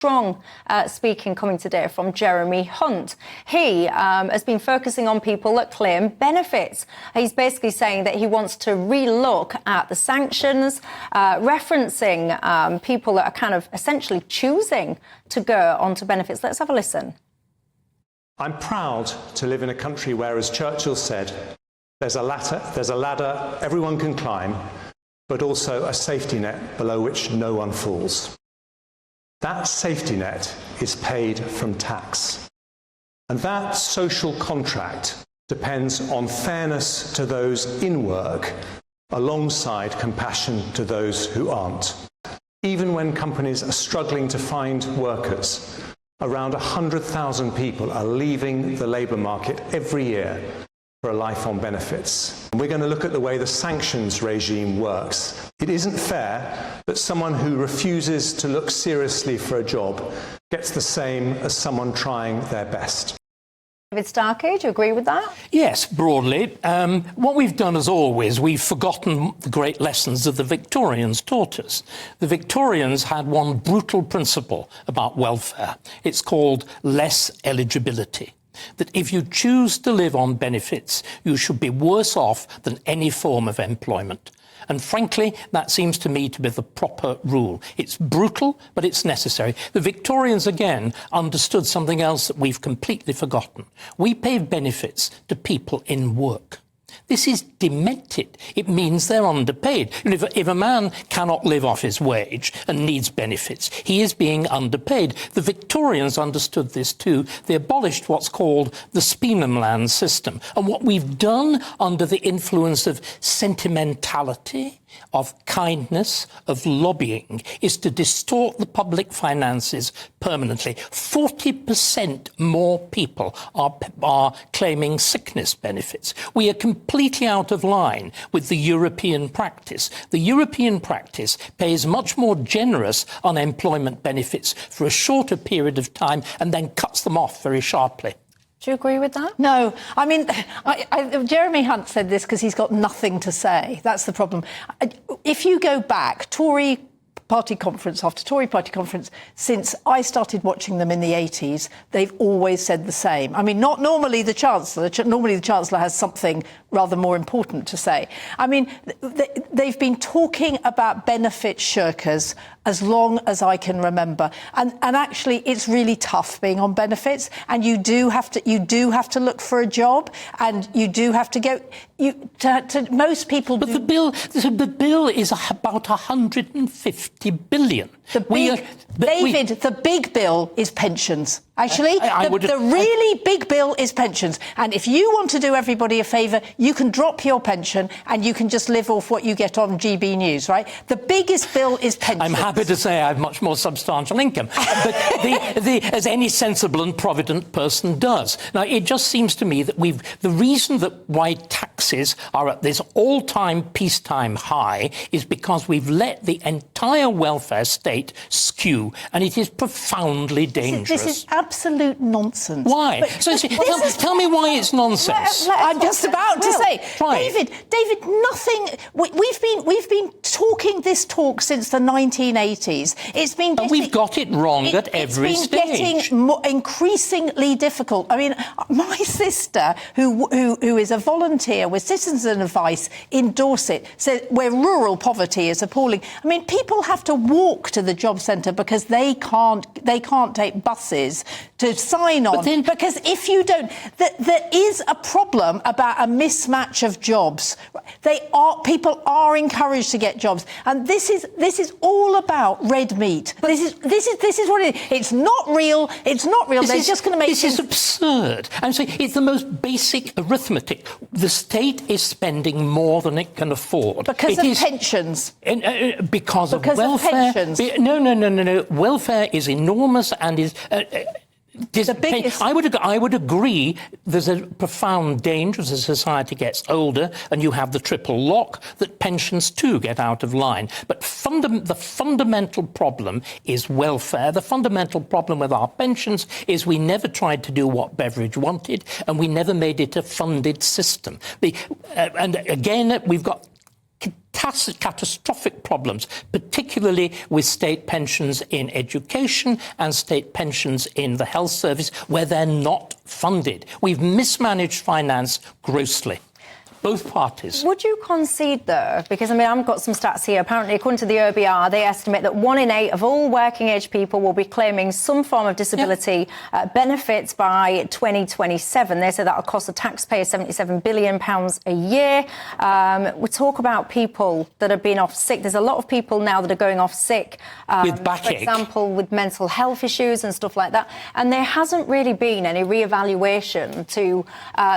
strong speaking coming today from Jeremy Hunt. He has been focusing on people that claim benefits. He's basically saying that he wants to relook at the sanctions, referencing people that are kind of essentially choosing to go onto benefits. Let's have a listen. I'm proud to live in a country where, as Churchill said, there's a ladder everyone can climb, but also a safety net below which no one falls. That safety net is paid from tax. And that social contract depends on fairness to those in work, alongside compassion to those who aren't. Even when companies are struggling to find workers, around 100,000 people are leaving the labour market every year for a life on benefits. We're going to look at the way the sanctions regime works. It isn't fair that someone who refuses to look seriously for a job gets the same as someone trying their best. David Starkey, do you agree with that? Yes, broadly. What we've done, as always, we've forgotten the great lessons that the Victorians taught us. The Victorians had one brutal principle about welfare. It's called less eligibility. That if you choose to live on benefits, you should be worse off than any form of employment. And frankly, that seems to me to be the proper rule. It's brutal, but it's necessary. The Victorians, again, understood something else that we've completely forgotten. We pay benefits to people in work. This is demented. It means they're underpaid. And if a man cannot live off his wage and needs benefits, he is being underpaid. The Victorians understood this too. They abolished what's called the Speenhamland system. And what we've done under the influence of sentimentality, of kindness, of lobbying, is to distort the public finances permanently. 40% more people are claiming sickness benefits. We are completely out of line with the European practice. The European practice pays much more generous unemployment benefits for a shorter period of time and then cuts them off very sharply. Do you agree with that? No. I mean, Jeremy Hunt said this because he's got nothing to say. That's the problem. If you go back, Tory party conference after Tory party conference, since I started watching them in the 80s, they've always said the same. I mean, not normally the Chancellor. Normally the Chancellor has something rather more important to say. I mean, they've been talking about benefit shirkers as long as I can remember. And actually, it's really tough being on benefits. And you do have to look for a job, and you do have to go. Most people do. But the bill is about 150 billion. The big bill is pensions. Actually, the really big bill is pensions. And if you want to do everybody a favour, you can drop your pension and you can just live off what you get on GB News, right? The biggest bill is pensions. I'm happy to say I have much more substantial income, but as any sensible and provident person does. Now, it just seems to me that the reason why taxes are at this all-time peacetime high is because we've let the entire welfare state skew, and it is profoundly dangerous. This is absolute nonsense. Why? Tell me why it's nonsense. I'm just about to say, David, nothing. We've been talking this talk since the 1980s. It's been. We've got it wrong at every stage. It's been getting increasingly difficult. I mean, my sister, who is a volunteer with Citizen Advice in Dorset, said where rural poverty is appalling. I mean, people have to walk to the job centre because they can't take buses to sign on. Because if you don't, there is a problem about a mismatch of jobs. People are encouraged to get jobs, and this is all about red meat. This is what it is. It's not real. It's not real. They're just going to make this is absurd. I'm saying it's the most basic arithmetic. The state is spending more than it can afford because of pensions. Because of welfare. Of pensions. No. Welfare is enormous and is. I would agree there's a profound danger as a society gets older and you have the triple lock that pensions too get out of line. But the fundamental problem is welfare. The fundamental problem with our pensions is we never tried to do what Beveridge wanted, and we never made it a funded system. And again, we've got catastrophic problems, particularly with state pensions in education and state pensions in the health service, where they're not funded. We've mismanaged finance grossly. Both parties. Would you concede, though, because, I mean, I've got some stats here. Apparently, according to the OBR, they estimate that 1 in 8 of all working-age people will be claiming some form of disability benefits by 2027. They say that will cost the taxpayer £77 billion a year. We talk about people that have been off sick. There's a lot of people now that are going off sick, with backache, for example, with mental health issues and stuff like that. And there hasn't really been any re-evaluation to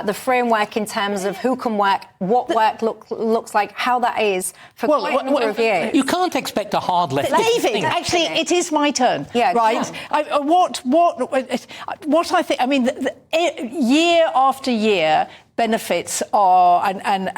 the framework in terms of who can work, what work looks like, how that is for quite a number of years. You can't expect a hard left. David, actually, it is my turn. Yeah, right. What I think, I mean, year after year, benefits are and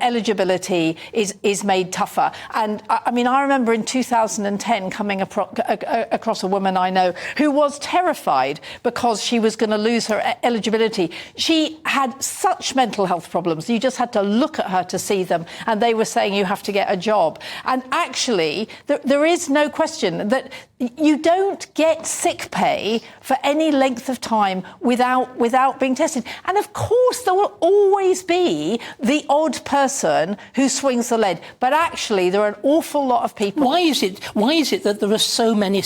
eligibility is made tougher. And I mean, I remember in 2010 coming across a woman I know who was terrified because she was going to lose her eligibility. She had such mental health problems. You just had to look at her to see them. And they were saying you have to get a job. And actually, there is no question that you don't get sick pay for any length of time without being tested. And of course, there will always be the odd person who swings the lead. But actually, there are an awful lot of people. Why is it that there are so many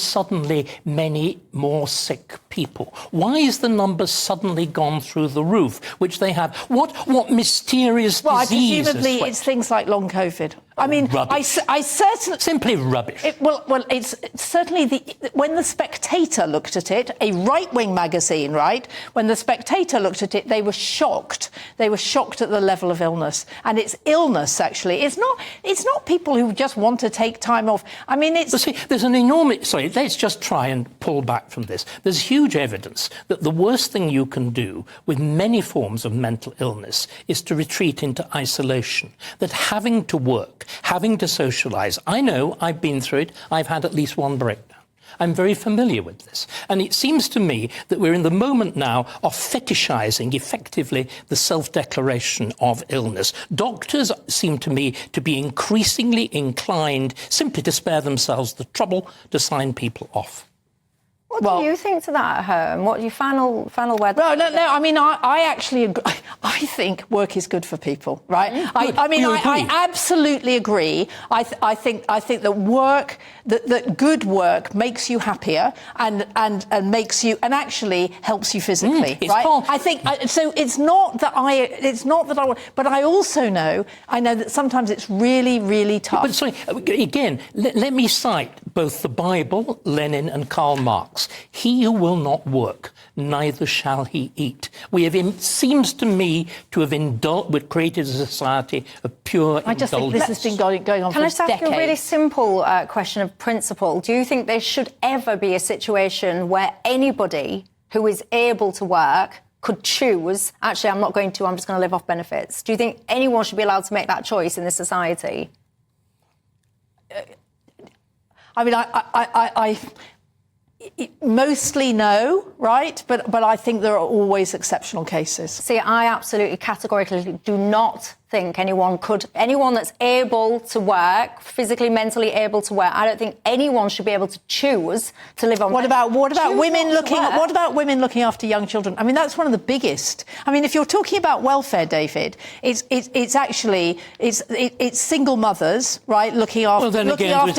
more sick people? Why is the number suddenly gone through the roof, which they have? What mysterious disease? Presumably, it's things like long COVID. I mean, rubbish. I certainly... Simply rubbish. It's certainly when The Spectator looked at it, a right-wing magazine, right? When The Spectator looked at it, they were shocked. They were shocked at the level of illness. And it's illness, actually. It's not people who just want to take time off. I mean, it's... But see, there's an enormous... Sorry, let's just try and pull back from this. There's huge evidence that the worst thing you can do with many forms of mental illness is to retreat into isolation. That having to work, having to socialise. I know, I've been through it. I've had at least one breakdown. I'm very familiar with this. And it seems to me that we're in the moment now of fetishising, effectively, the self-declaration of illness. Doctors seem to me to be increasingly inclined simply to spare themselves the trouble to sign people off. What do you think to that at home? What do you final word? No. I mean, I actually agree. I think work is good for people, right? I absolutely agree. I think that that good work makes you happier and makes you and actually helps you physically, right? I think so. It's not that I want, but I also know that sometimes it's really, really tough. But sorry, again, let me cite both the Bible, Lenin, and Karl Marx. He who will not work, neither shall he eat. We have, seems to me, to have we've created a society of pure indulgence. I just think this has been going on for decades. Can I just ask you a really simple question of principle? Do you think there should ever be a situation where anybody who is able to work could choose, actually, I'm not going to, I'm just going to live off benefits? Do you think anyone should be allowed to make that choice in this society? I mean, I mostly no, right? But I think there are always exceptional cases. See, I absolutely categorically do not think anyone that's able to work, physically, mentally able to work, I don't think anyone should be able to choose to live on. What about women looking after young children? I mean, that's one of the biggest. I mean, if you're talking about welfare, David, it's actually single mothers, right, looking after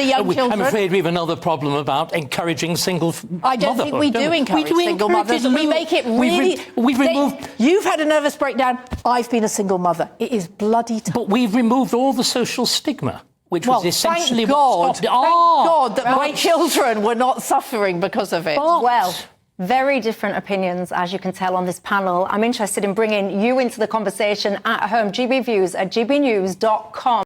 young children. I'm afraid we have another problem about encouraging single motherhood. I don't think we do encourage single mothers. We make it really. We've removed. You've had a nervous breakdown. I've been a single mother. It is bloody tough. But we've removed all the social stigma, which was essentially thank God that my children were not suffering because of it. Well, very different opinions, as you can tell, on this panel. I'm interested in bringing you into the conversation at home. GB Views at gbnews.com.